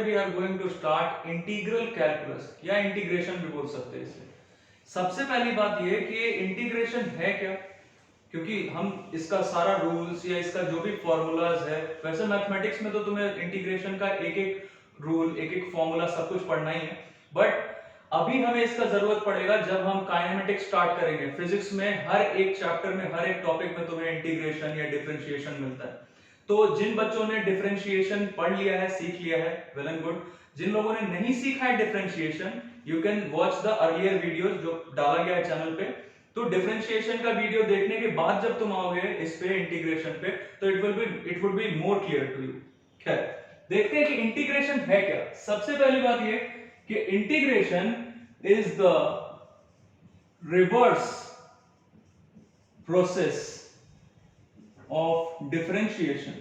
We are going to start integral calculus या integration भी बोल सकते हैं इसे। सबसे पहली बात ये कि ये इंटीग्रेशन है क्या, क्योंकि हम इसका सारा रूल्स या इसका जो भी फॉर्मूलाज है, वैसे मैथमेटिक्स में तो तुम्हें इंटीग्रेशन का एक एक रूल एक एक फॉर्मूला सब कुछ पढ़ना ही है, बट अभी हमें इसका जरूरत पड़ेगा जब हम काइनेमेटिक्स स्टार्ट करेंगे। फिजिक्स में हर एक चैप्टर में हर एक टॉपिक में तुम्हें इंटीग्रेशन या डिफरेंशिएशन मिलता है। तो जिन बच्चों ने डिफरेंशिएशन पढ़ लिया है, सीख लिया है, वेल एंड गुड। जिन लोगों ने नहीं सीखा है differentiation, you can watch the earlier videos जो डाला गया है चैनल पे। तो डिफरेंशिएशन का वीडियो देखने के बाद जब तुम आओगे इस पे इंटीग्रेशन पे, तो it would be more clear to you. खैर, देखते हैं कि इंटीग्रेशन है क्या। सबसे पहली बात ये कि integration is the reverse process of differentiation.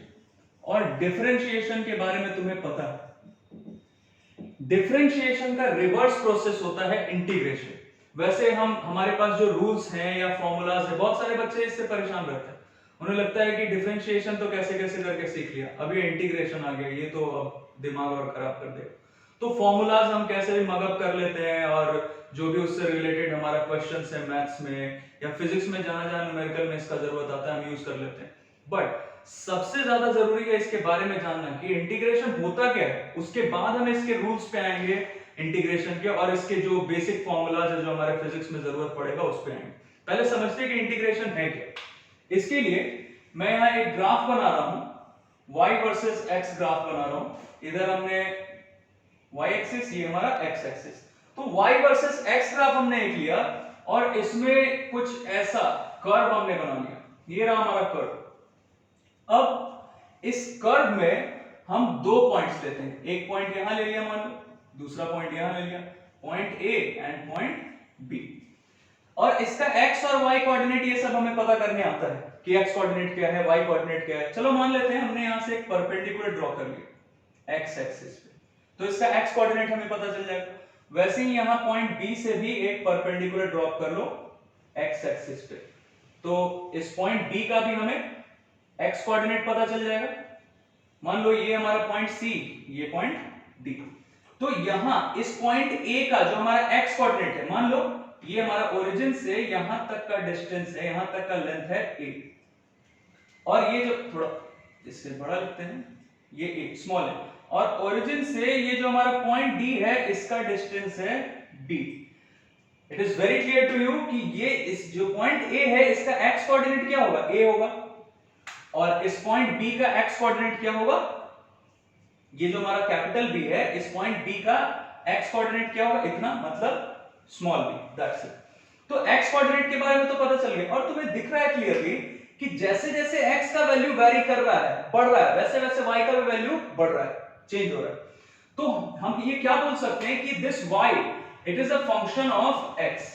और डिफरेंशिएशन के बारे में तुम्हें पता है, डिफरेंशिएशन का रिवर्स प्रोसेस होता है इंटीग्रेशन। वैसे हमारे पास जो रूल्स हैं या फॉर्मूलाज है, बहुत सारे बच्चे इससे परेशान रहते हैं। उन्हें लगता है कि डिफरेंशिएशन तो कैसे कैसे करके सीख लिया, अभी इंटीग्रेशन आ गया, ये तो अब दिमाग और खराब कर देगा। तो फॉर्मूलाज हम कैसे भी मगअप कर लेते हैं, और जो भी उससे रिलेटेड हमारा क्वेश्चंस है मैथ्स में या फिजिक्स में, जहां जहां न्यूमेरिकल में इसका जरूरत आता है हम यूज कर लेते हैं। बट सबसे ज्यादा जरूरी है इसके बारे में जानना कि इंटीग्रेशन होता क्या है। उसके बाद हम इसके रूल्स पे आएंगे इंटीग्रेशन के, और इसके जो बेसिक फॉर्मूलाज है जो हमारे फिजिक्स में जरूरत पड़ेगा उस पे आएंगे। पहले समझते हैं कि इंटीग्रेशन है क्या। इसके लिए मैं यहाँ एक ग्राफ बना रहा हूं, y वर्सेस x ग्राफ बना रहा हूं। इधर हमने y एक्सिस, ये हमारा x एक्सिस। तो y वर्सेस x ग्राफ हमने एक लिया और इसमें कुछ ऐसा कर्व हमने बना लिया। ये रहा हमारा कर्व। अब इस कर्व में हम दो पॉइंट्स लेते हैं, एक पॉइंट यहां ले लिया मान लो, दूसरा पॉइंट यहां ले लिया, point A and point B। और इसका x और y कोऑर्डिनेट ये सब हमें पता करने आता है कि x कोऑर्डिनेट क्या है, y कोऑर्डिनेट क्या है। चलो मान लेते हैं हमने यहां से एक परपेंडिकुलर ड्रॉ कर लिया x एक्सिस पे, तो इसका x कोऑर्डिनेट हमें पता चल जाएगा। वैसे ही यहां पॉइंट B से भी एक परपेंडिकुलर ड्रॉप कर लो x एक्सिस पे, तो इस पॉइंट B का भी हमें x कोऑर्डिनेट पता चल जाएगा। मान लो ये हमारा पॉइंट C, ये पॉइंट D। तो यहां इस पॉइंट A का जो हमारा x कोऑर्डिनेट है, मान लो ये हमारा ओरिजिन से यहां तक का डिस्टेंस है, यहां तक का लेंथ है a, और ये जो थोड़ा इससे बड़ा लिखते हैं, ये a स्मॉल है, और ओरिजिन से ये जो हमारा पॉइंट D है इसका डिस्टेंस है b। It is very clear to you कि ये इस जो पॉइंट A है इसका x कोऑर्डिनेट क्या होगा, a होगा, और इस पॉइंट B का x कोऑर्डिनेट क्या होगा, ये जो हमारा कैपिटल B है, इस पॉइंट B का x कोऑर्डिनेट क्या होगा, इतना, मतलब स्मॉल b, दैट्स इट। तो x कोऑर्डिनेट के बारे में तो पता चल गया, और तुम्हें दिख रहा है क्लियरली कि जैसे जैसे x का वैल्यू वेरी कर रहा है, बढ़ रहा है, वैसे वैसे y का भी वैल्यू बढ़ रहा है, चेंज हो रहा है। तो हम ये क्या बोल सकते हैं कि this y it is a function of x।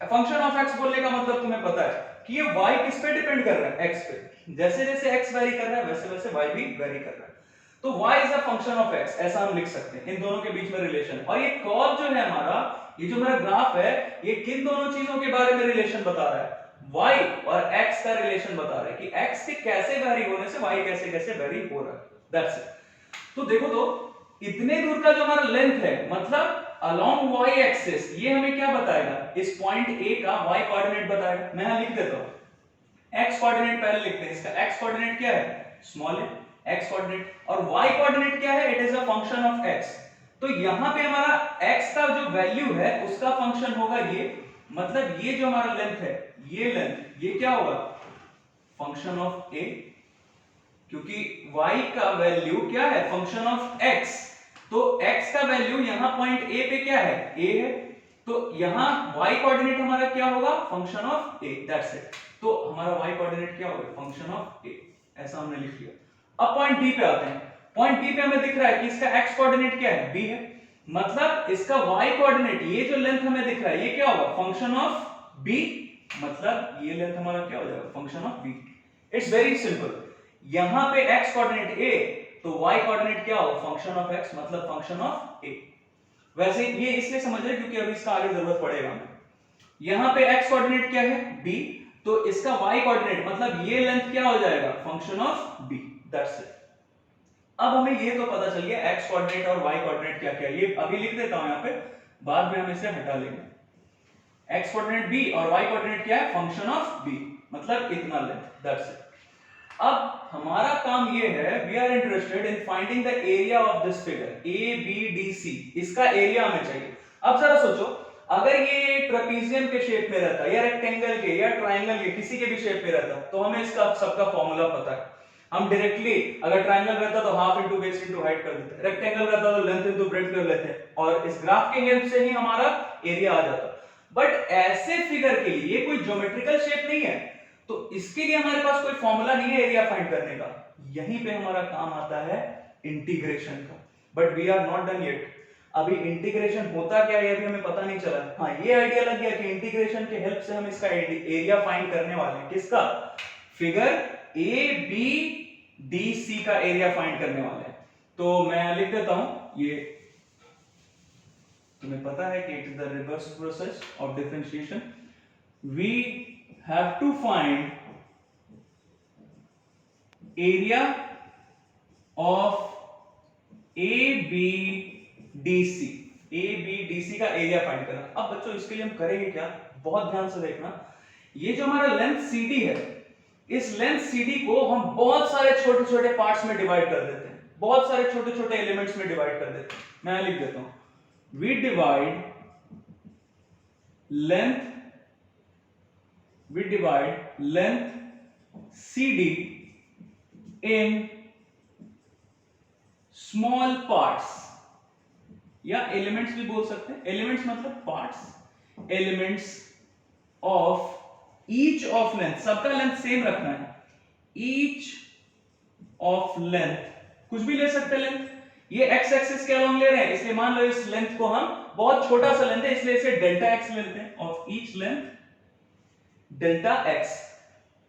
Function of x बोलने का मतलब तुम्हें पता है कि ये y किस पे डिपेंड कर रहा है, x पे। जैसे जैसे x वेरी कर रहा है वैसे वैसे y भी वेरी कर रहा है। तो y is a function of x, ऐसा हम लिख सकते हैं। इन दोनों के बीच में रिलेशन, और ये कर्व जो है हमारा, ये जो मेरा ग्राफ है, ये किन दोनों चीजों के बारे में रिलेशन बता रहा है, y और x का रिलेशन बता रहा है कि x के कैसे वेरी होने से y कैसे कैसे वेरी हो रहा है, दैट्स इट। तो देखो, तो इतने दूर का जो हमारा लेंथ है, मतलब अलोंग y एक्सिस, ये हमें क्या बताएगा, इस पॉइंट A का y कोऑर्डिनेट बताएगा। मैं यहां लिख देता हूं, x कोऑर्डिनेट पहले लिखते हैं। इसका x कोऑर्डिनेट क्या है, स्मॉल है, x कोऑर्डिनेट, और y कोऑर्डिनेट क्या है, it is a function of x। तो यहां पे हमारा x का जो वैल्यू है उसका फंक्शन होगा ये, मतलब ये जो हमारा लेंथ है, ये लेंथ, ये क्या होगा, फंक्शन ऑफ a, क्योंकि y का वैल्यू क्या है, फंक्शन ऑफ x। तो x का वैल्यू यहां पॉइंट A पे क्या है, a है, तो यहां y कोऑर्डिनेट हमारा क्या होगा, function of a, that's it. तो हमारा y कोऑर्डिनेट क्या होगा, फंक्शन ऑफ a, ऐसा हमने लिख लिया। अब पॉइंट B पे आते हैं। पॉइंट B पे हमें दिख रहा है कि इसका x कोऑर्डिनेट क्या है, b है, मतलब इसका y कोऑर्डिनेट, ये जो लेंथ हमें दिख रहा है, ये क्या होगा, फंक्शन ऑफ b, मतलब ये लेंथ हमारा क्या हो जाएगा, function of b। It's very simple. यहां पे x कोऑर्डिनेट a, तो y कोऑर्डिनेट क्या होगा, फंक्शन ऑफ x, मतलब फंक्शन ऑफ a। वैसे ये इसलिए समझ रहे क्योंकि अभी इसका आगे जरूरत पड़ेगा हमें। यहां पे x कोऑर्डिनेट क्या है, b, तो इसका y कोऑर्डिनेट, मतलब ये लेंथ क्या हो जाएगा, function of b, that's it. अब हमें ये तो पता चल गया एक्स कोऑर्डिनेट और वाई कोऑर्डिनेट क्या क्या है, ये अभी लिख देता हूं यहाँ पे, बाद में हम इसे हटा लेंगे। एक्स कोऑर्डिनेट बी और वाई कोऑर्डिनेट क्या है, फंक्शन ऑफ बी, मतलब इतना लेंथ, दैट्स इट। अब हमारा काम ये है, we are interested in finding the area of this figure A B D C, इसका एरिया हमें चाहिए। अब जरा सोचो, अगर ये ट्रेपीजियम के शेप में रहता या रेक्टेंगल के या ट्रायंगल के किसी के भी शेप में रहता तो हमें इसका सबका फॉर्मूला पता है, हम डायरेक्टली अगर ट्रायंगल रहता तो half into base into height कर देते, रेक्टेंगल रहता तो लेंथ इनटू ब्रेड्थ कर लेते और इस ग्राफ के हेल्प से ही हमारा एरिया आ जाता। बट ऐसे फिगर के लिए ये कोई ज्योमेट्रिकल शेप नहीं है, तो इसके लिए हमारे पास कोई फॉर्मूला नहीं है एरिया फाइंड करने का। यहीं पे हमारा काम आता है इंटीग्रेशन का, but we are not done yet. अभी इंटीग्रेशन होता क्या है ये भी हमें पता नहीं चला। हाँ, ये आइडिया लग गया कि इंटीग्रेशन के हेल्प से हम इसका एरिया फाइंड करने वाले हैं, किसका, figure A B D C का एरिया फाइंड करने वाले हैं। तो मैं लिख देता हूं, ये तुम्हें पता है कि it is the reverse process of differentiation. We have to find area of ABDC, ABDC का एरिया फाइंड करना। अब बच्चों इसके लिए हम करेंगे क्या, बहुत ध्यान से देखना। ये जो हमारा लेंथ CD है, इस लेंथ CD को हम बहुत सारे छोटे छोटे पार्ट्स में डिवाइड कर देते हैं, बहुत सारे छोटे छोटे एलिमेंट्स में डिवाइड कर देते हैं। मैं लिख देता हूं, we divide length CD in small parts, या एलिमेंट्स भी बोल सकते हैं, एलिमेंट्स मतलब parts, elements of each of length, सबका लेंथ सेम रखना है, ईच ऑफ लेंथ, कुछ भी ले सकते हैं लेंथ। ये एक्स एक्सिस के अलोंग ले रहे हैं, इसलिए मान लो इस लेंथ को हम, बहुत छोटा सा लेंथ है इसलिए इसे डेल्टा एक्स लेते हैं, of each length delta x.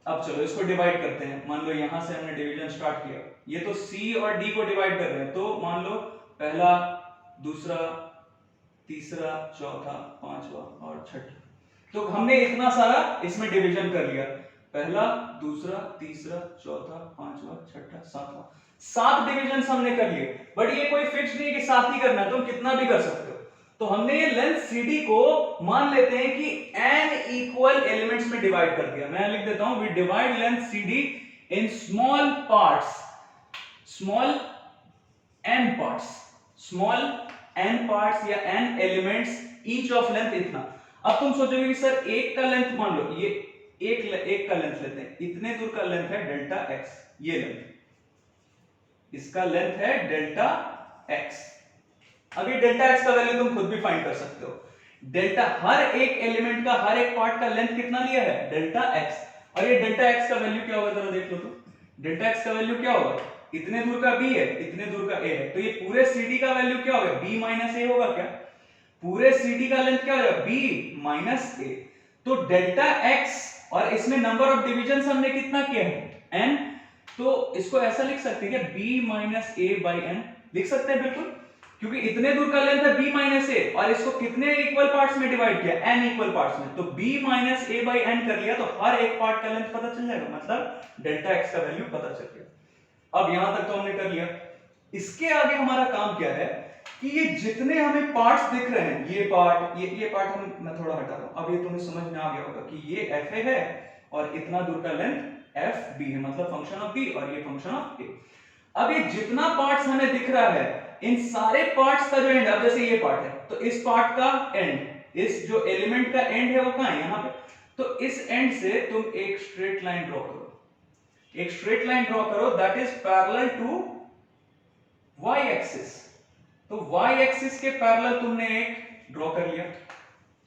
अब चलो इसको डिवाइड करते हैं, मान लो यहां से हमने डिवीजन स्टार्ट किया, ये तो सी और डी को डिवाइड कर रहे हैं, तो मान लो पहला, दूसरा, तीसरा, चौथा, पांचवा और छठा, तो हमने इतना सारा इसमें डिवीजन कर लिया, पहला, दूसरा, तीसरा, चौथा, पांचवा, छठा, सातवां, 7 डिविजन हमने कर लिए। बट ये कोई फिक्स नहीं है कि 7 ही करना है, तुम कितना भी कर सकते हो। तो हमने ये लेंथ CD को मान लेते हैं कि n इक्वल एलिमेंट्स में डिवाइड कर दिया। मैं लिख देता हूं, we divide length CD in small parts, small n parts, small n parts या n elements, each of length इतना। अब तुम सोचोगे कि सर एक का लेंथ, मान लो ये एक का लेंथ लेते हैं, इतने दूर का लेंथ है डेल्टा x, ये लेंथ, इसका लेंथ है डेल्टा x। अभी डेल्टा x का वैल्यू तुम खुद भी फाइंड कर सकते हो। डेल्टा, हर एक एलिमेंट का, हर एक पार्ट का लेंथ कितना लिया है, डेल्टा x, और ये डेल्टा x का वैल्यू क्या होगा जरा देख लो तो, डेल्टा x का वैल्यू क्या होगा, इतने दूर का b है, इतने दूर का a है, तो ये पूरे CD का वैल्यू क्या होगा, b माइनस a होगा क्या, पूरे CD का लेंथ क्या होगा, b माइनस a। तो डेल्टा x, और इसमें नंबर ऑफ डिविजन हमने कितना किया है, n, तो इसको ऐसा लिख सकते हैं क्या, b minus a by n लिख सकते हैं बिल्कुल, क्योंकि इतने दूर का लेंथ है b माइनस a, और इसको कितने इक्वल पार्ट्स में डिवाइड किया, n इक्वल पार्ट्स में, तो b minus a by n कर लिया, तो हर एक पार्ट का लेंथ पता चल जाएगा, मतलब डेल्टा x का वैल्यू पता चल गया। अब यहां तक तो हमने कर लिया। इसके आगे हमारा काम क्या है कि ये जितने हमें पार्ट्स दिख रहे हैं, ये पार्ट, ये पार्ट मैं थोड़ा हटा रहा हूं, अब ये तुम्हें समझ में आ गया होगा कि ये fa है और इतना दूर का लेंथ fb है, मतलब फंक्शन ऑफ b और ये फंक्शन ऑफ a। अब ये जितना पार्ट्स हमें दिख रहा है, इन सारे पार्ट्स का जो एंड, अब जैसे ये पार्ट है तो इस पार्ट का एंड, इस जो एलिमेंट का एंड है वो कहां है, यहां पे, तो इस एंड से तुम एक स्ट्रेट लाइन ड्रॉ करो, एक स्ट्रेट लाइन ड्रॉ करो that is parallel to y axis. तो y एक्सिस के पैरेलल तुमने एक ड्रॉ कर लिया,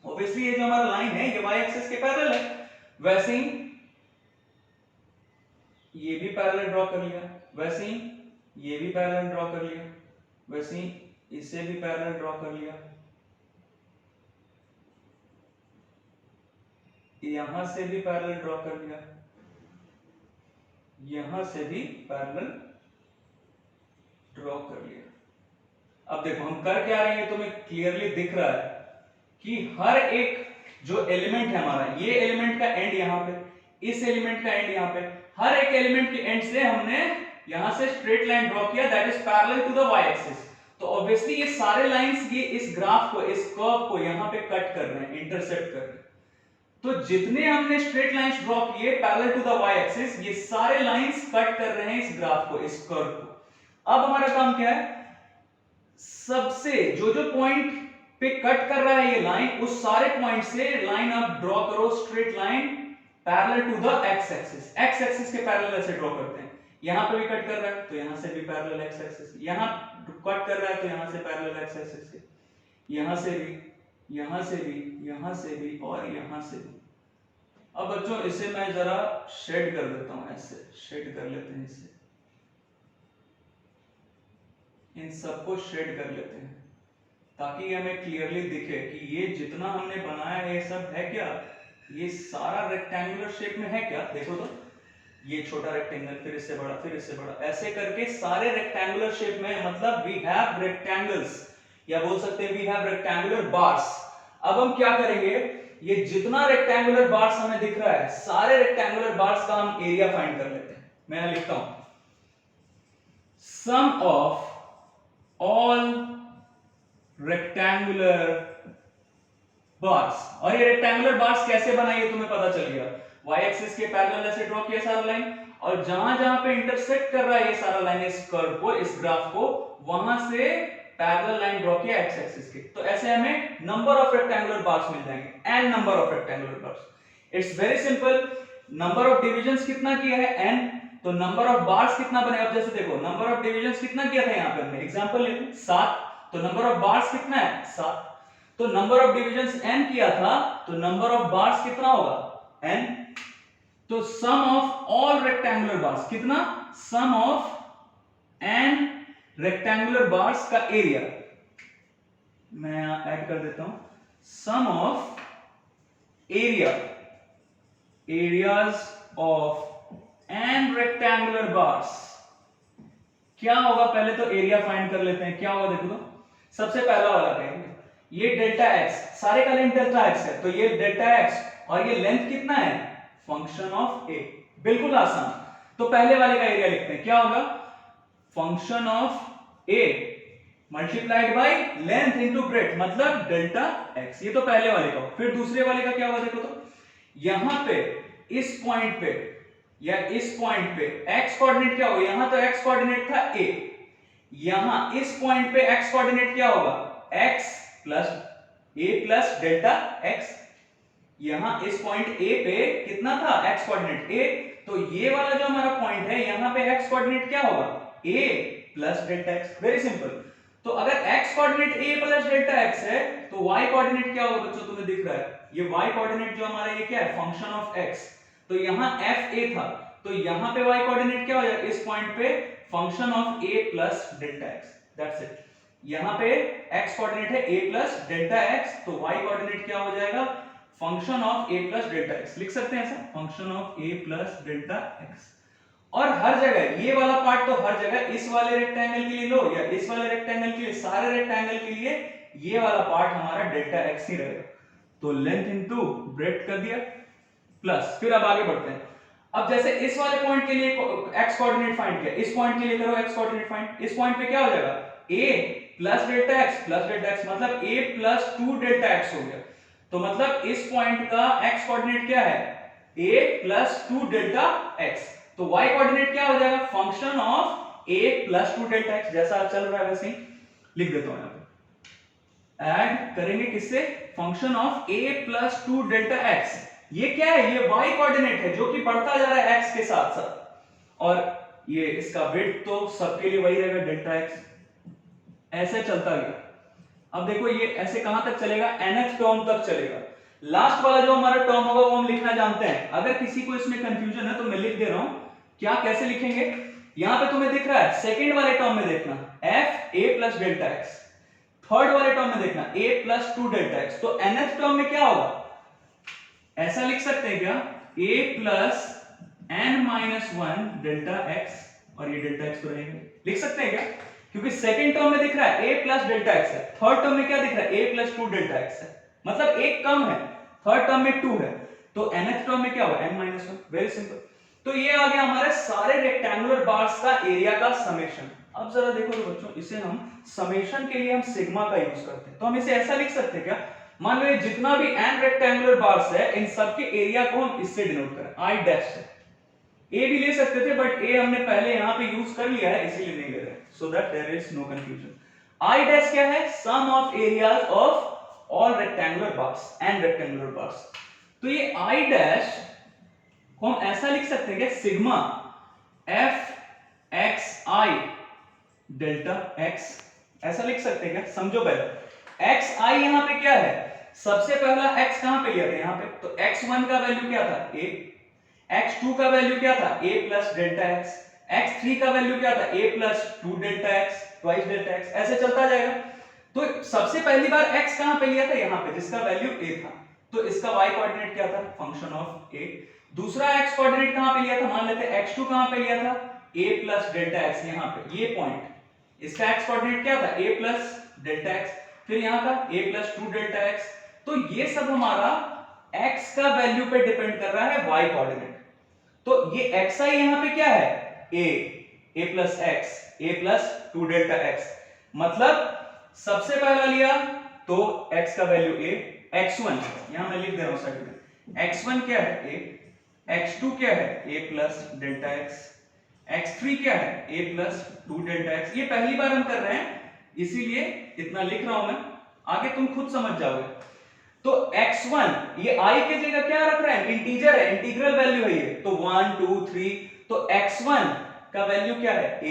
ऑब्वियसली ये जो हमारा लाइन है ये y एक्सिस के पैरेलल है, वैसे ही ये भी पैरेलल ड्रॉ कर लिया, वैसे ही ये भी पैरेलल ड्रॉ कर लिया, वैसे ही इसे भी पैरेलल ड्रॉ कर लिया, यहां से भी पैरेलल ड्रॉ कर लिया, यहां से भी पैरेलल ड्रॉ कर लिया। अब देखो हम कर क्या रहे हैं, तुम्हें क्लियरली दिख रहा है कि हर एक जो एलिमेंट है हमारा, ये एलिमेंट का एंड यहां पे, इस एलिमेंट का एंड यहां पे, हर एक एलिमेंट के एंड से हमने यहां से स्ट्रेट लाइन ड्रॉ किया that is parallel to the Y axis. तो ऑब्वियसली ये सारे लाइंस ये इस ग्राफ को, इस कर्व को यहां पे कट कर रहे हैं, इंटरसेप्ट कर रहे हैं। तो जितने हमने स्ट्रेट लाइंस ड्रॉ किए parallel to the Y axis, ये सारे लाइंस कट कर रहे हैं इस ग्राफ को, इस कर्व को। अब हमारा काम क्या है, सबसे जो पॉइंट पे कट कर रहा है ये लाइन, उस सारे पॉइंट से लाइन आप ड्रॉ करो, straight line parallel to the X axis. X axis के पैरेलल ऐसे ड्रॉ करते हैं। यहां पे भी कट कर रहा है तो यहां से भी पैरेलल एक्स एक्सिस, यहां कट कर रहा है तो यहां से पैरेलल एक्स एक्सिस के, यहां से भी, यहां से भी, यहां से भी और यहां से भी। अब बच्चों इसे मैं जरा शेड कर देता हूं, ऐसे शेड कर लेते हैं इसे, इन सबको शेड कर लेते हैं ताकि हमें क्लियरली दिखे कि ये जितना हमने बनाया है ये सब है क्या, ये सारा रेक्टेंगुलर शेप में है क्या। देखो तो ये छोटा रेक्टेंगल, फिर इससे बड़ा, फिर इससे बड़ा, ऐसे करके सारे रेक्टेंगुलर शेप में, मतलब वी हैव रेक्टेंगल्स, या बोल सकते हैं वी हैव रेक्टेंगुलर बार्स। अब हम क्या करेंगे, ये जितना रेक्टेंगुलर बार्स हमें दिख रहा है, सारे रेक्टेंगुलर बार्स का हम एरिया फाइंड कर लेते हैं। मैं लिखता हूं sum of all rectangular bars. और ये रेक्टेंगुलर बार्स कैसे बना ये तुम्हें पता चल गया, y एक्सिस के पैरेलल ऐसे ड्रॉ किया सारा लाइन, और जहां जहां पे इंटरसेक्ट कर रहा है ये सारा लाइन इस कर्व को, इस ग्राफ को, वहां से पैरेलल लाइन ड्रॉ किया x एक्सिस के। तो ऐसे हमें नंबर ऑफ रेक्टेंगुलर बार्स मिल जाएंगे, n number of rectangular bars. It's very simple. Number of divisions कितना किया है, n, तो नंबर ऑफ बार्स कितना बने। अब जैसे देखो नंबर ऑफ डिविजन्स कितना किया था, यहां पे हमने एग्जांपल लेते हैं 7, तो नंबर ऑफ बार्स कितना है 7। तो नंबर ऑफ डिविजन्स n किया था, तो नंबर ऑफ बार्स कितना होगा n। तो sum of all rectangular bars कितना, sum of n rectangular bars का एरिया, मैं यहां ऐड कर देता हूं sum of area, areas of n rectangular bars. क्या होगा, पहले तो एरिया फाइंड कर लेते हैं। क्या होगा देखो तो, सबसे पहला वाला कहेंगे ये डेल्टा x, सारे का लेंथ डेल्टा x है, तो ये डेल्टा x और ये लेंथ कितना है, फंक्शन ऑफ a। बिल्कुल आसान। तो पहले वाले का एरिया लिखते हैं, क्या होगा, function of a multiplied by length into breadth, मतलब डेल्टा x। ये तो पहले वाले का। फिर दूसरे वाले का क्या होगा देखो तो, यहां पे इस पॉइंट पे या इस पॉइंट पे x कोऑर्डिनेट क्या होगा, यहां तो x कोऑर्डिनेट था a, यहां इस पॉइंट पे x कोऑर्डिनेट क्या होगा, x plus a plus delta x। यहां इस पॉइंट a पे कितना था x कोऑर्डिनेट a, तो ये वाला जो हमारा पॉइंट है यहां पे x कोऑर्डिनेट क्या होगा, a plus delta x। Very simple. तो अगर x coordinate a plus delta x है तो y कोऑर्डिनेट क्या होगा बच्चों, तुम्हें दिख रहा है ये y कोऑर्डिनेट जो हमारा ये क्या है, फंक्शन ऑफ x। तो यहां f a था, तो यहां पे y कोऑर्डिनेट क्या हो जाएगा, इस पॉइंट पे function of a plus delta x। That's it. यहां पे x कोऑर्डिनेट है a प्लस डेल्टा x, तो y कोऑर्डिनेट क्या हो जाएगा, function of a plus delta x। लिख सकते हैं ऐसा, function of a plus delta x। और हर जगह ये वाला पार्ट तो हर जगह, इस वाले रेक्टेंगल के लिए लो या इस वाले रेक्टेंगल के लिए, सारे रेक्टेंगल के लिए ये वाला पार्ट हमारा डेल्टा x ही रहेगा। तो लेंथ इनटू ब्रेड्थ कर दिया प्लस, फिर अब आगे बढ़ते हैं। अब जैसे इस वाले पॉइंट के लिए x कोऑर्डिनेट फाइंड किया, इस पॉइंट के लिए करो x कोऑर्डिनेट फाइंड। इस पॉइंट पे क्या हो जाएगा, a plus delta x plus delta x, मतलब a प्लस 2 डेल्टा x हो गया। तो मतलब इस पॉइंट का x कोऑर्डिनेट क्या है, a प्लस 2 डेल्टा x। तो y कोऑर्डिनेट क्या हो जाएगा, function of a plus 2 delta x। जैसा चल रहा है वैसे ही लिख देता हूं, यहां पे ऐड करेंगे किससे, function of a plus 2 delta x। ये क्या है, ये y कोऑर्डिनेट है जो कि बढ़ता जा रहा है x के साथ साथ, और ये इसका विड्थ तो सबके लिए वही रहेगा डेल्टा x। ऐसे चलता गया। अब देखो ये ऐसे कहां तक चलेगा, nth टर्म तक चलेगा। लास्ट वाला जो हमारा टर्म होगा वो हम लिखना जानते हैं। अगर किसी को इसमें कंफ्यूजन है तो मैं लिख दे रहा हूं, क्या कैसे लिखेंगे। यहां पे तुम्हें दिख रहा है सेकंड वाले टर्म में देखना f a plus delta x, third वाले टर्म में देखना a प्लस 2 डेल्टा x। तो nth टर्म में क्या होगा, ऐसा लिख सकते हैं क्या, a plus n minus 1 delta x, और ये डेल्टा x तो रहेगा, लिख सकते हैं क्या, क्योंकि सेकंड टर्म में दिख रहा है a प्लस डेल्टा x है, थर्ड टर्म में क्या दिख रहा है, a प्लस 2 डेल्टा x है, मतलब एक कम है, थर्ड टर्म में 2 है, तो nth टर्म में क्या होगा n माइनस 1। Very simple. तो ये आ गया हमारे सारे रेक्टेंगुलर बार्स का एरिया का समेशन। अब जरा देखो तो बच्चों, इसे हम समेशन के लिए हम सिग्मा का यूज करते हैं, तो हम इसे ऐसा लिख सकते हैं क्या, मान लो ये जितना भी n रेक्टेंगुलर बार्स है इन सब के एरिया को हम इससे डिनोट करें, i डैश से। a भी ले सकते थे बट a हमने पहले यहां पे यूज कर लिया है इसीलिए नहीं ले रहे, so that there is no confusion. i dash क्या है, sum of areas of all rectangular bars, n rectangular bars. तो ये i डैश को हम ऐसा लिख सकते हैं कि sigma f x i delta x, ऐसा लिख सकते हैं क्या, समझो पहले x i यहां पे क्या है, सबसे पहला x कहां पे लिया था यहां पे, तो x1 का वैल्यू क्या था a, x2 का वैल्यू क्या था a plus delta x, x3 का वैल्यू क्या था a plus 2 delta x twice delta x, ऐसे चलता जाएगा। तो सबसे पहली बार x कहां पे लिया था यहां पे जिसका वैल्यू a था, तो इसका y कोऑर्डिनेट क्या था, फंक्शन ऑफ a। दूसरा x कोऑर्डिनेट कहां पे लिया था, मान लेते हैं x2 कहां पे लिया था a प्लस डेल्टा x, यहां पे ये पॉइंट, इसका x कोऑर्डिनेट क्या था a प्लस डेल्टा x, फिर यहां का a प्लस 2 डेल्टा x। तो ये सब हमारा x का वैल्यू पे डिपेंड कर रहा है y कोऑर्डिनेट। तो ये xi यहां पे क्या है a plus x, a plus 2 delta x, मतलब सबसे पहला लिया तो x का वैल्यू a, x1 यहां मैं लिख दे रहा हूं साइड में, x1 क्या है a, x2 क्या है a plus delta x, x3 क्या है a प्लस 2 डेल्टा x। ये पहली बार हम कर रहे हैं इसीलिए इतना लिख रहा हूं मैं, आगे तुम खुद समझ जाओगे। तो x1 ये i के जगह क्या रख रहे हैं, इंटीजर है, इंटीग्रल वैल्यू है ये, तो 1 2 3, तो x1 का वैल्यू क्या है a,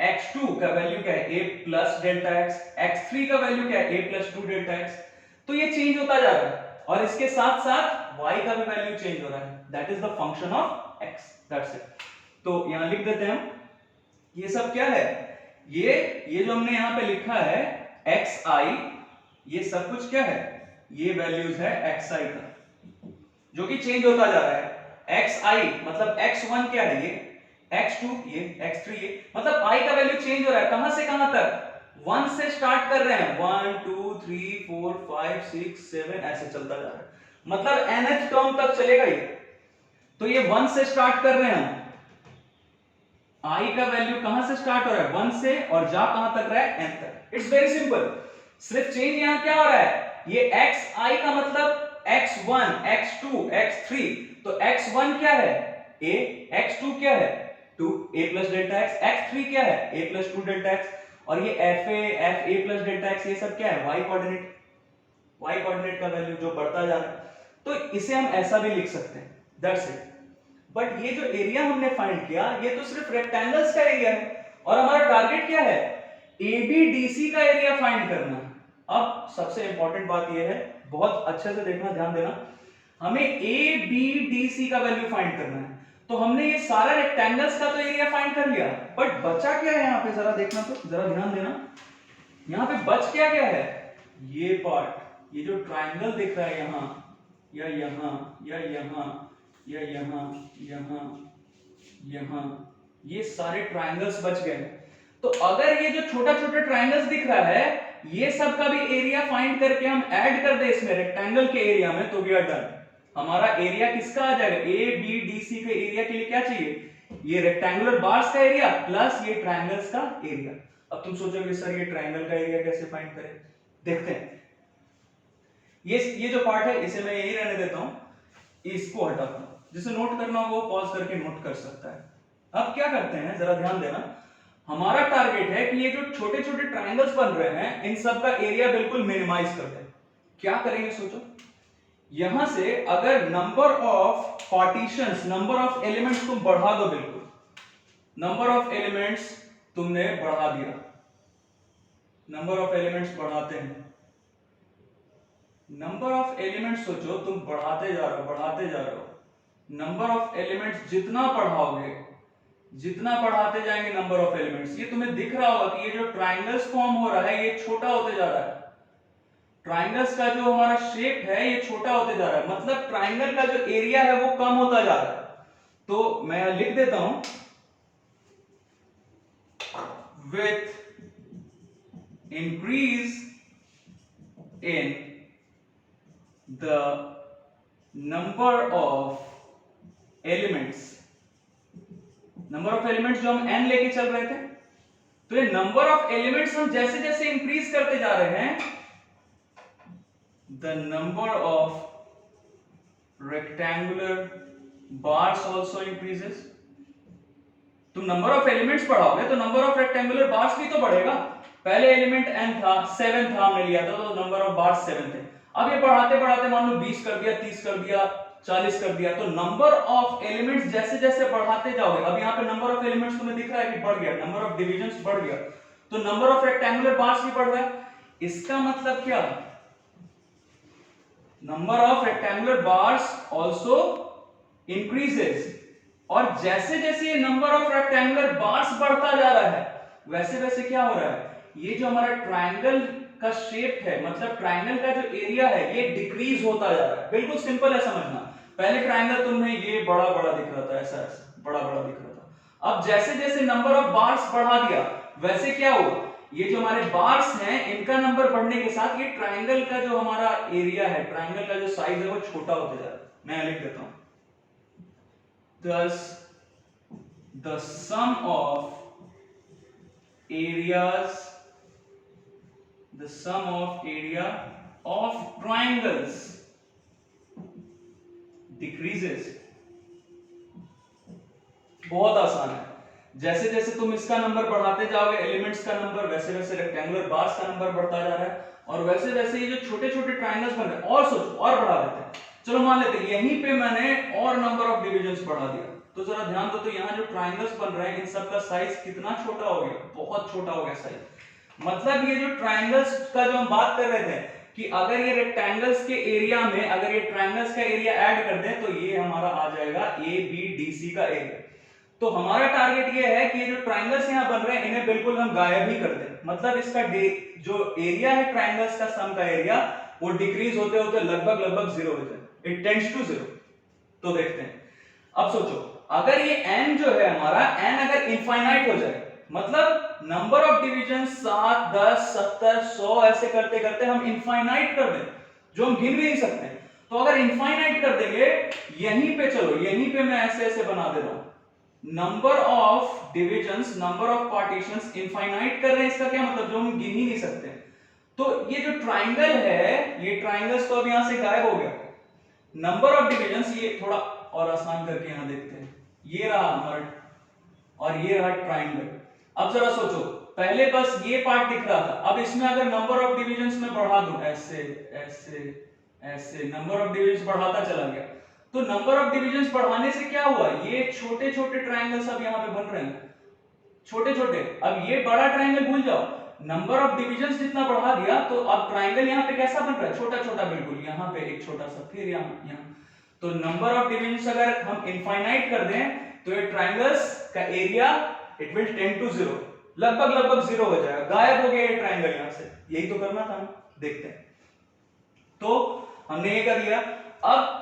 x2 का वैल्यू क्या है a plus delta x, x3 का वैल्यू क्या है a प्लस 2 डेल्टा x। तो ये चेंज होता जा रहा है और इसके साथ साथ y का भी वैल्यू चेंज हो रहा है, that is the function of x, that's it. तो यहां लिख देते हैं हम, ये सब क्या है, ये जो हमने यहां पे लिखा है xi, ये सब कुछ क्या है, ये वैल्यूज है xi का जो कि चेंज होता जा रहा है। xi मतलब x1 क्या है ये, x2 ये, x3 ये, मतलब i का वैल्यू चेंज हो रहा है, कहां से कहां तक, 1 से स्टार्ट कर रहे हैं, 1 2 3 4 5 6 7 ऐसे चलता जा रहा है, मतलब nth टर्म तक चलेगा ये। तो ये 1 से स्टार्ट कर रहे हैं हम, i का वैल्यू कहां से स्टार्ट हो रहा है 1 से और जा कहां तक रहा है n तक। इट्स वेरी सिंपल, सिर्फ चेंज यहां क्या हो रहा है, ये xi का मतलब x1 x2 x3, तो x1 क्या है a, x2 क्या है 2 a plus delta x, x3 क्या है a प्लस 2 डेल्टा x, और ये fa प्लस डेल्टा x ये सब क्या है y कोऑर्डिनेट का वैल्यू जो बढ़ता जा रहा है। तो इसे हम ऐसा भी लिख सकते हैं, दैट्स इट। बट ये जो एरिया हमने फाइंड किया ये तो सिर्फ रेक्टेंगल्स का एरिया है और हमारा टारगेट क्या है, ABDC का एरिया फाइंड करना। अब सबसे इंपॉर्टेंट बात ये है, बहुत अच्छे से देखना, ध्यान देना, हमें ABDC का वैल्यू फाइंड करना है। तो हमने ये सारा रेक्टेंगल्स का तो एरिया फाइंड कर लिया, बट बचा क्या है यहाँ पे, जरा देखना, तो जरा ध्यान देना, यहाँ पे बच क्या क्या है, ये पार्ट, ये जो ट्राइंगल दिख रहा है यहाँ या यहाँ या यहाँ या यहाँ यहाँ यहाँ, ये सारे ट्राइंगल्स बच गए। तो अगर ये जो छोटा छोटा ट्राइंगल्स दिख रहा है ये सब का भी एरिया फाइंड करके हम ऐड कर दे इसमें रेक्टेंगल के एरिया में, तो वी आर डन। हमारा एरिया किसका आ जाएगा, ABDC के एरिया के लिए क्या चाहिए, ये रेक्टेंगुलर बार्स का एरिया प्लस ये ट्राइंगल्स का एरिया। अब तुम सोचोगे सर ये ट्राइंगल का एरिया कैसे फाइंड करें, देखते हैं। ये जो पार्ट है इसे मैं यही रहने देता हूं, इसको हटाता हूं, जिसे नोट करना हो वो पॉज करके नोट कर सकता है। अब क्या करते हैं जरा ध्यान देना, हमारा टारगेट है कि ये जो छोटे छोटे ट्राइंगल्स बन रहे हैं इन सब का एरिया बिल्कुल मिनिमाइज कर दें। क्या करेंगे सोचो, यहां से अगर number of partitions, number of elements तुम बढ़ा दो, बिल्कुल नंबर ऑफ एलिमेंट्स तुमने बढ़ा दिया, नंबर ऑफ एलिमेंट्स बढ़ाते हैं, नंबर ऑफ एलिमेंट्स सोचो तुम बढ़ाते जा रहे हो, नंबर ऑफ एलिमेंट्स जितना बढ़ाओगे, जितना बढ़ाते जाएंगे नंबर ऑफ एलिमेंट्स, ये तुम्हें दिख रहा होगा कि ये जो ट्राइंगल्स फॉर्म हो रहा है ये छोटा होते जा रहा है, ट्राइंगल्स का जो हमारा शेप है ये छोटा होते जा रहा है, मतलब ट्राइंगल का जो एरिया है वो कम होता जा रहा है। तो मैं लिख देता हूं, with increase in the number of elements number of elements जो हम n लेके चल रहे थे, तो ये नंबर ऑफ एलिमेंट्स हम जैसे जैसे इंक्रीज करते जा रहे हैं, the number of rectangular bars also increases. तुम नंबर ऑफ एलिमेंट्स बढ़ाओगे तो नंबर ऑफ रेक्टेंगुलर बार्स भी तो बढ़ेगा। पहले एलिमेंट n था, 7 था, हमने लिया था, तो नंबर ऑफ बार्स 7 थे। अब ये बढ़ाते बढ़ाते मान लो 20 कर दिया, 30 कर दिया, 40 कर दिया, तो नंबर ऑफ एलिमेंट्स जैसे जैसे बढ़ाते जाओगे, अब यहाँ पे नंबर ऑफ एलिमेंट्स तुम्हें दिख रहा है कि बढ़ गया, नंबर ऑफ डिविजन्स बढ़ गया, तो नंबर ऑफ रेक्टेंगुलर बार्स भी बढ़ रहा है। इसका मतलब क्या, number of rectangular bars also increases. और जैसे जैसे ये नंबर ऑफ रेक्टेंगुलर बार्स बढ़ता जा रहा है, वैसे वैसे क्या हो रहा है, ये जो हमारा ट्रायंगल का शेप है, मतलब ट्रायंगल का जो एरिया है, ये डिक्रीज होता जा रहा है। बिल्कुल सिंपल है समझना। पहले ट्रायंगल तुम्हें ये बड़ा बड़ा दिख रहा था, ऐसा ऐसा बड़ा बड़ा दिख रहा था। अब जैसे जैसे नंबर ऑफ बार्स बढ़ा दिया, वैसे क्या हुआ, ये जो हमारे बार्स हैं, इनका नंबर बढ़ने के साथ ये ट्रायंगल का जो हमारा एरिया है, ट्रायंगल का जो साइज है, वो छोटा होते जा रहा है। मैं लिख देता हूं, thus the sum of areas, the sum of area of triangles decreases। बहुत आसान है, जैसे जैसे तुम इसका नंबर बढ़ाते जाओगे, एलिमेंट्स का नंबर, वैसे वैसे रेक्टेंगुलर बार्स का नंबर बढ़ता जा रहा है, और वैसे वैसे ये जो छोटे छोटे ट्रायंगल्स बन रहे हैं, और सोचो और बढ़ा देते हैं। चलो मान लेते हैं यहीं पे मैंने और नंबर ऑफ डिविजन्स बढ़ा दिया, तो जरा ध्यान दो, तो यहाँ जो ट्रायंगल्स बन रहे हैं, इन सब का साइज कितना छोटा हो गया, बहुत छोटा हो गया साइज। मतलब ये जो ट्रायंगल्स का जो हम बात कर रहे थे कि अगर ये रेक्टेंगल्स के एरिया में अगर ये ट्रायंगल्स का एरिया ऐड कर दें, तो ये हमारा आ जाएगा ABDC का एरिया। तो हमारा टारगेट ये है कि ये जो ट्रायंगल्स यहाँ बन रहे हैं, इन्हें बिल्कुल हम गायब ही कर दें। मतलब इसका जो एरिया है ट्रायंगल्स का, सम का एरिया, वो डिक्रीज होते होते लगभग 0 हो जाए, इट टेंड्स टू 0। तो देखते हैं, अब सोचो, अगर ये n जो है हमारा, n अगर इनफाइनाइट हो जाए, मतलब नंबर ऑफ डिविजन 7, 10, 70, 100 ऐसे करते करते हम इनफाइनाइट कर दें, जो हम गिन भी नहीं सकते, तो अगर इनफाइनाइट कर देंगे, यहीं पे चलो, यहीं पे मैं ऐसे ऐसे बना दे रहा हूं, number of divisions, number of partitions infinite कर रहे हैं। इसका क्या मतलब, जो हम गिन ही नहीं सकते। तो ये जो ट्राइंगल है, ये ट्राइंगल्स तो अब यहां से गायब हो गया। नंबर ऑफ डिविजन्स, ये थोड़ा और आसान करके यहां देखते हैं, ये रहा हमारा और ये रहा ट्राइंगल। अब जरा सोचो, पहले बस ये पार्ट दिख रहा था, अब इसमें अगर नंबर ऑफ डिविजन्स में बढ़ा दूं, ऐसे ऐसे ऐसे नंबर ऑफ डिविजन्स बढ़ाता चला गया, तो नंबर ऑफ डिविजन्स बढ़ाने से क्या हुआ, ये छोटे छोटे ट्रायंगल्स अब यहाँ पे बन रहे हैं, छोटे छोटे। अब ये बड़ा ट्रायंगल भूल जाओ, नंबर ऑफ डिविजन्स जितना बढ़ा दिया, तो अब ट्रायंगल यहाँ पे कैसा बन रहा है, छोटा छोटा, बिल्कुल यहाँ पे एक छोटा सा, फिर यहाँ। तो नंबर ऑफ डिविजन्स अगर हम इनफाइनाइट कर दें, तो ये ट्रायंगल्स का area it will tend to 0, लगभग 0 हो जाएगा, गायब हो गया ये ट्रायंगल यहाँ से। यही तो करना था, देखते हैं। तो हमने ये कर लिया। अब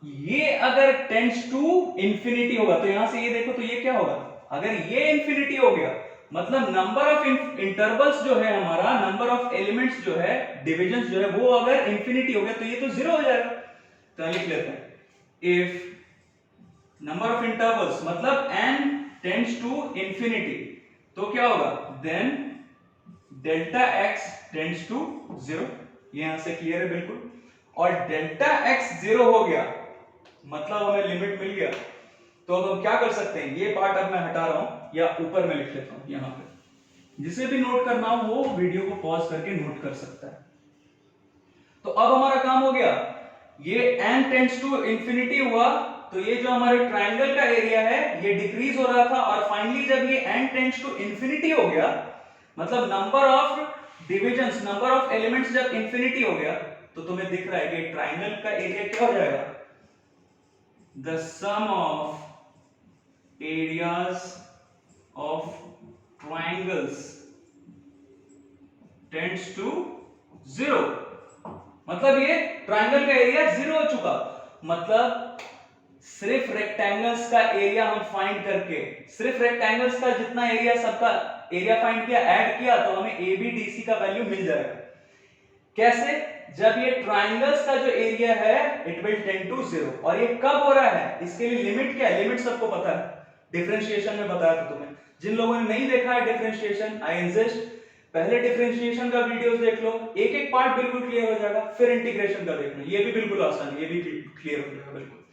ये अगर टेंड्स टू इंफिनिटी होगा, तो यहां से ये देखो, तो ये क्या होगा, अगर ये इंफिनिटी हो गया, मतलब नंबर ऑफ इंटरवल्स जो है हमारा, नंबर ऑफ एलिमेंट्स जो है, डिविजन्स जो है, वो अगर इंफिनिटी हो गया, तो ये तो 0 हो जाएगा। तो लिख लेते हैं, इफ नंबर ऑफ इंटरवल्स मतलब n टेंड्स टू इंफिनिटी, तो क्या होगा, then delta x tends to 0। ये यहां से क्लियर है बिल्कुल। और डेल्टा x 0 हो गया, मतलब हमें लिमिट मिल गया। तो अब हम क्या कर सकते हैं, ये पार्ट अब मैं हटा रहा हूं, या ऊपर में लिख लेता हूं यहां पे। जिसे भी नोट करना हो वो वीडियो को पॉज करके नोट कर सकता है। तो अब हमारा काम हो गया, ये n टेंड्स टू इंफिनिटी हुआ, तो ये जो हमारे ट्रायंगल का एरिया है, ये डिक्रीज हो रहा था, और फाइनली जब ये n टेंड्स टू इंफिनिटी हो गया, मतलब number of divisions, number of elements जब इंफिनिटी हो गया, तो तुम्हें दिख रहा है कि ट्रायंगल का एरिया क्या हो जाएगा, the sum of areas of triangles tends to 0। मतलब ये ट्रायंगल का एरिया 0 हो चुका, मतलब सिर्फ रेक्टेंगल्स का एरिया हम फाइंड करके, सिर्फ रेक्टेंगल्स का जितना एरिया, सबका एरिया फाइंड किया, ऐड किया, तो हमें ABDC का वैल्यू मिल जाएगा। कैसे, जब ये ट्रायंगल्स का जो एरिया है इट विल टेंड टू 0। और ये कब हो रहा है, इसके लिए लिमिट क्या है, लिमिट सबको पता है, डिफरेंशिएशन में बताया था तुम्हें। जिन लोगों ने नहीं देखा है डिफरेंशिएशन, आई इंसिस्ट पहले डिफरेंशिएशन का वीडियोस देख लो, एक एक पार्ट बिल्कुल क्लियर हो जाएगा, फिर इंटीग्रेशन का देखना, ये भी बिल्कुल आसान है, ये भी क्लियर हो जाएगा बिल्कुल।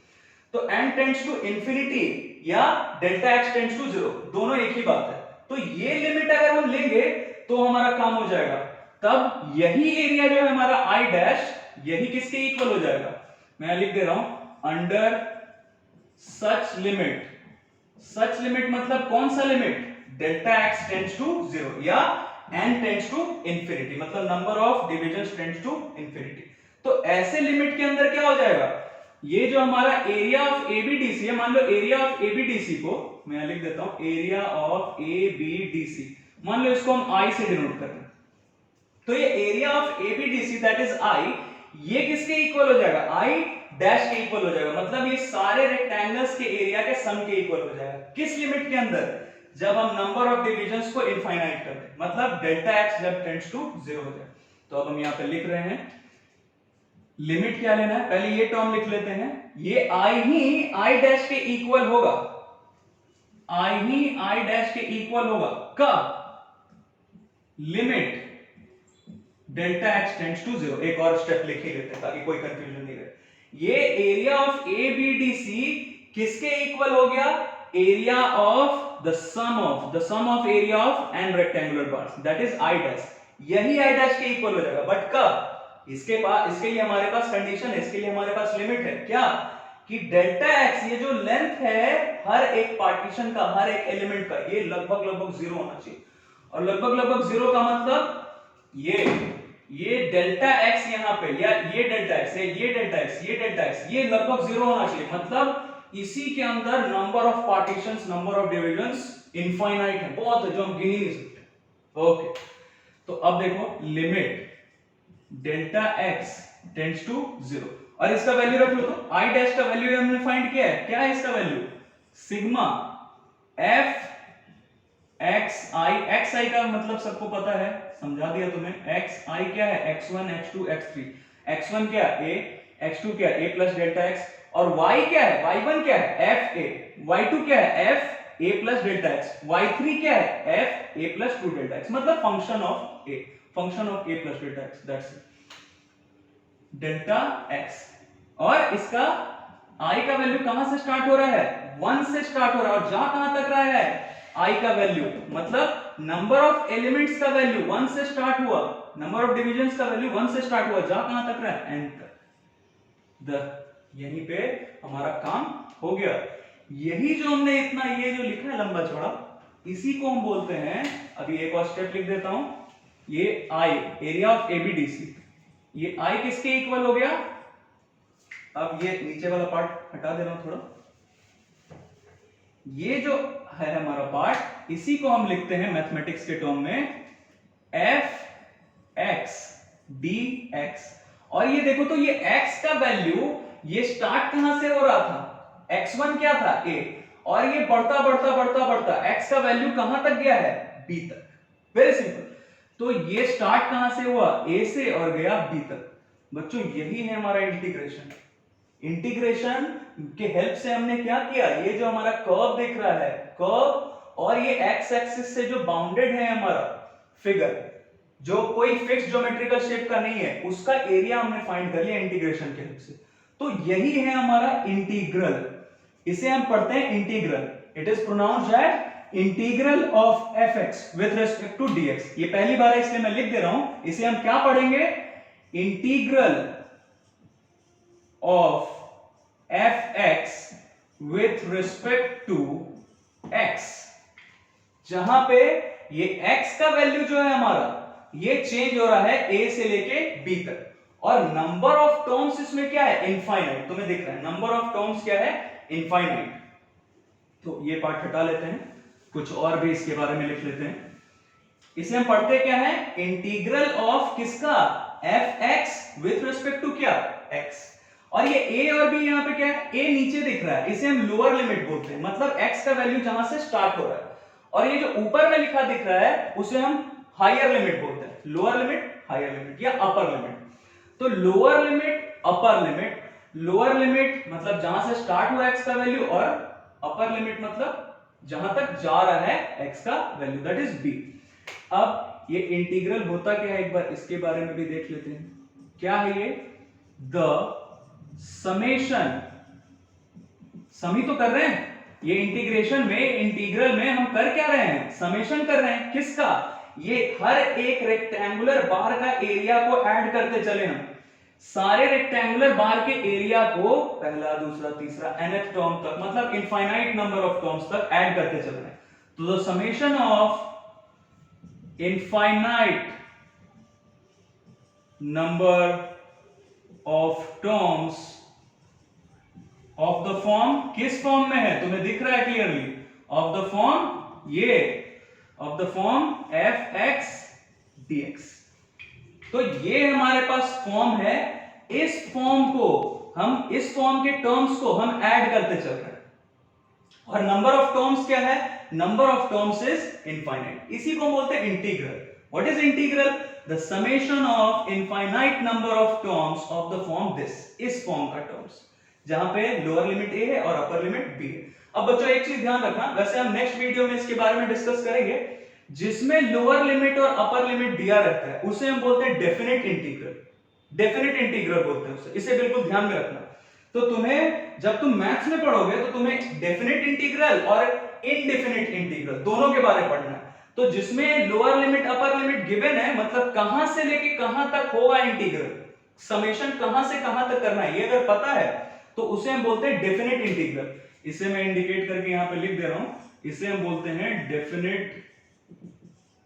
तो n टेंड्स टू इंफिनिटी या डेल्टा x टेंड्स टू 0, दोनों एक ही बात है। तो ये लिमिट अगर हम लेंगे तो हमारा काम हो जाएगा, तब यही एरिया जो है हमारा i डैश, यही किसके इक्वल हो जाएगा, मैं लिख दे रहा हूं, under such limit. Such limit मतलब कौन सा limit, delta x tends to 0 या n टेंड्स टू इंफिनिटी, मतलब number of divisions tends to infinity. तो ऐसे लिमिट के अंदर क्या हो जाएगा, ये जो हमारा एरिया ऑफ एबीडीसी है, मान लो एरिया ऑफ एबीडीसी को मैं लिख देता हूं, एरिया ऑफ एबीडीसी, मान लो इसको हम आई से डिनोट कर रहे हैं, तो ये area of ABDC that is आई, ये किसके इक्वल हो जाएगा, आई डैश के इक्वल हो जाएगा, मतलब ये सारे रेक्टेंगल्स के एरिया के सम के इक्वल हो जाएगा। किस लिमिट के अंदर, जब हम नंबर ऑफ डिविजन्स को इनफाइनाइट कर दें, मतलब डेल्टा एक्स जब टेंड्स टू 0 हो जाए। तो अब हम यहां पे लिख रहे हैं, लिमिट क्या लेना है, पहले ये टर्म लिख लेते हैं, ये आई ही आई डैश के इक्वल होगा, आई ही आई डैश के इक्वल होगा कब, limit delta X tends to 0। एक और स्टेप लिख ही लेते हैं ताकि कोई कंफ्यूजन नहीं रहे। ये एरिया ऑफ एबीडीसी किसके इक्वल हो गया, area of the sum of area of N rectangular parts that is I dash, यही आई डैश के इक्वल हो जाएगा, बट कब, इसके लिए हमारे पास कंडीशन है, इसके लिए हमारे पास लिमिट है, क्या कि डेल्टा एक्स, ये जो लेंथ है हर एक पार्टीशन का, हर एक एलिमेंट का, ये लगभग 0 होना चाहिए। और लगभग 0 का मतलब ये डेल्टा एक्स यहां पे, या ये डेल्टा एक्स है, ये डेल्टा एक्स, ये डेल्टा एक्स, ये लगभग 0 होना चाहिए, मतलब इसी के अंदर number of partitions, number of divisions infinite है, बहुत है, जो हम गिन ही नहीं सकते। ओके, तो अब देखो, limit delta X tends to 0, और इसका वैल्यू रख लो, तो आई डैश का वैल्यू हमने फाइंड किया है, क्या है इसका value, sigma F X I का मतलब सबको पता है, समझा दिया तुम्हें, एक्स आई क्या है, x1 x2 x3, x1 क्या है a, x2 क्या है a प्लस डेल्टा x, और y क्या है, y1 क्या है f a, y2 क्या है f a plus delta x, y3 क्या है f a plus 2 delta x, मतलब function of a, function of a plus delta x, that's it, delta x। और इसका i का वैल्यू कहां से स्टार्ट हो रहा है, 1 से स्टार्ट हो रहा है, और जा कहां तक रहा है, i का वैल्यू, मतलब नंबर ऑफ एलिमेंट्स का वैल्यू 1 से स्टार्ट हुआ, नंबर ऑफ डिविजन्स का वैल्यू 1 से स्टार्ट हुआ, जा कहां तक रहा है, n तक। यहीं पे हमारा काम हो गया। यही जो हमने इतना ये जो लिखा है लंबा चौड़ा, इसी को हम बोलते हैं, अभी एक और स्टेप लिख देता हूं, ये i एरिया ऑफ एबीडीसी, ये i किसके इक्वल हो गया, अब ये नीचे वाला पार्ट हटा दे रहा हूं थोड़ा, ये जो है हमारा पार्ट, इसी को हम लिखते हैं मैथमेटिक्स के टर्म में एफ एक्स डी एक्स। और ये देखो तो ये x का वैल्यू, ये स्टार्ट कहां से हो रहा था, x1 क्या था a, और ये बढ़ता x का वैल्यू कहां तक गया है, b तक, वेरी सिंपल। तो ये स्टार्ट कहां से हुआ, a से, और गया b तक। बच्चों यही है हमारा इंटीग्रेशन। इंटीग्रेशन के हेल्प से हमने क्या किया, ये जो हमारा कर्व दिख रहा है, कर्व, और ये एक्स एक्सिस से जो बाउंडेड है हमारा फिगर, जो कोई फिक्स ज्योमेट्रिकल शेप का नहीं है, उसका एरिया हमने फाइंड कर लिया इंटीग्रेशन के हेल्प से। तो यही है हमारा इंटीग्रल, इसे हम पढ़ते हैं integral, it is pronounced as integral of F X with respect to DX. ये पहली बार है इसलिए मैं लिख दे रहा हूं, इसे हम क्या पढ़ेंगे, integral of F X with respect to X, जहां पे ये x का वैल्यू जो है हमारा, ये चेंज हो रहा है a से लेके b तक, और नंबर ऑफ टर्म्स इसमें क्या है, इनफाइनाइट, तुम्हें दिख रहा है नंबर ऑफ टर्म्स क्या है, इनफाइनाइट। तो ये पार्ट हटा लेते हैं, कुछ और भी इसके बारे में लिख लेते हैं। इसे हम पढ़ते क्या है, इंटीग्रल ऑफ किसका, F X with respect to क्या, x। और ये a और b यहां पे क्या है, a नीचे दिख रहा है, इसे हम लोअर लिमिट बोलते हैं, मतलब x का वैल्यू जहां से स्टार्ट हो रहा है, और ये जो ऊपर में लिखा दिख रहा है उसे हम हायर लिमिट बोलते हैं, लोअर लिमिट, हायर लिमिट या अपर लिमिट। तो lower limit, upper limit, lower limit मतलब जहां से स्टार्ट हुआ x का वैल्यू, और अपर लिमिट मतलब जहां तक जा रहा है x का वैल्यू, दैट इज b। अब ये इंटीग्रल होता क्या है, एक बार इसके बारे में भी देख लेते हैं। क्या है ये? द समेशन, समी तो कर रहे हैं ये इंटीग्रेशन में, इंटीग्रल में हम कर क्या रहे हैं? समेशन कर रहे हैं। किसका? ये हर एक रेक्टेंगुलर बार का एरिया को ऐड करते चले हम, सारे रेक्टेंगुलर बार के एरिया को पहला, दूसरा, तीसरा, nth टर्म तक, मतलब इनफाइनाइट नंबर ऑफ टर्म्स तक ऐड करते चल रहे हैं। तो the summation of infinite number of terms of the form, किस फॉर्म में है तुम्हें दिख रहा है क्लियरली? ऑफ द फॉर्म, ये of the form f(x) dx। तो ये हमारे पास फॉर्म है, इस फॉर्म को हम, इस फॉर्म के टर्म्स को हम ऐड करते चल रहे हैं। और नंबर ऑफ टर्म्स क्या है? Number of terms is infinite, इसी को बोलते हैं integral. What is integral? The summation of infinite number of terms of the form this, इस फॉर्म का टर्म्स, जहां पे लोअर लिमिट a है और अपर लिमिट b है। अब बच्चों एक चीज ध्यान रखना, वैसे हम नेक्स्ट वीडियो में इसके बारे में डिस्कस करेंगे, जिसमें लोअर लिमिट और अपर लिमिट दिया रहता है उसे हम बोलते हैं डेफिनेट इंटीग्रल। डेफिनेट इंटीग्रल बोलते हैं उसे, इसे बिल्कुल ध्यान में रखना। तो तुम्हें जब तुम मैथ्स में पढ़ोगे तो तुम्हें डेफिनेट इंटीग्रल और इनडेफिनेट इंटीग्रल दोनों के बारे में पढ़ना है। तो जिसमें lower limit upper limit given है, मतलब कहां से लेके कहां तक होगा इंटीग्रल, समेशन कहां से कहां तक करना है, ये अगर पता है तो उसे हम बोलते हैं डेफिनेट इंटीग्रल। इसे मैं इंडिकेट करके यहां पे लिख दे रहा हूं, इसे हम बोलते हैं definite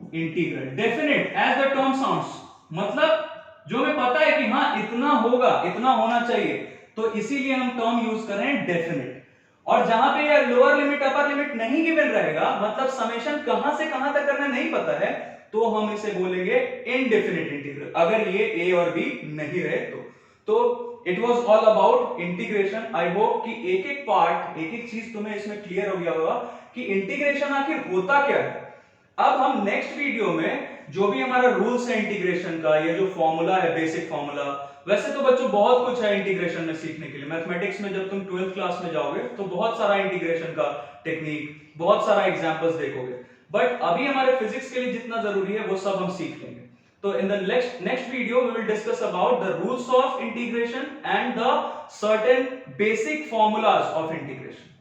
integral. Definite as the term sounds, मतलब जो हमें पता है कि हाँ इतना होगा, इतना होना चाहिए, तो इसीलिए हम टर्म यूज कर रहे हैं डेफिनेट। और जहां पे ये लोअर लिमिट अपर लिमिट नहीं गिवन रहेगा, मतलब समेशन कहां से कहां तक करना नहीं पता है, तो हम इसे बोलेंगे इनडेफिनेट इंटीग्रल, अगर ये a और b नहीं रहे तो it was all about integration. I hope कि एक एक पार्ट, एक एक चीज तुम्हें इसमें क्लियर हो गया होगा कि इंटीग्रेशन आखिर होता क्या है। अब हम नेक्स्ट वीडियो में जो भी हमारा रूल्स है इंटीग्रेशन का, ये जो फॉर्मूला है, बेसिक फॉर्मूला, वैसे तो बच्चों बहुत कुछ है इंटीग्रेशन में सीखने के लिए। मैथमेटिक्स में जब तुम 12th क्लास में जाओगे तो बहुत सारा इंटीग्रेशन का टेक्निक, बहुत सारा एग्जांपल्स देखोगे, बट अभी हमारे फिजिक्स के लिए जितना जरूरी है वो सब हम सीख लेंगे। So in the next video we will discuss about the rules of integration and the certain basic formulas of integration.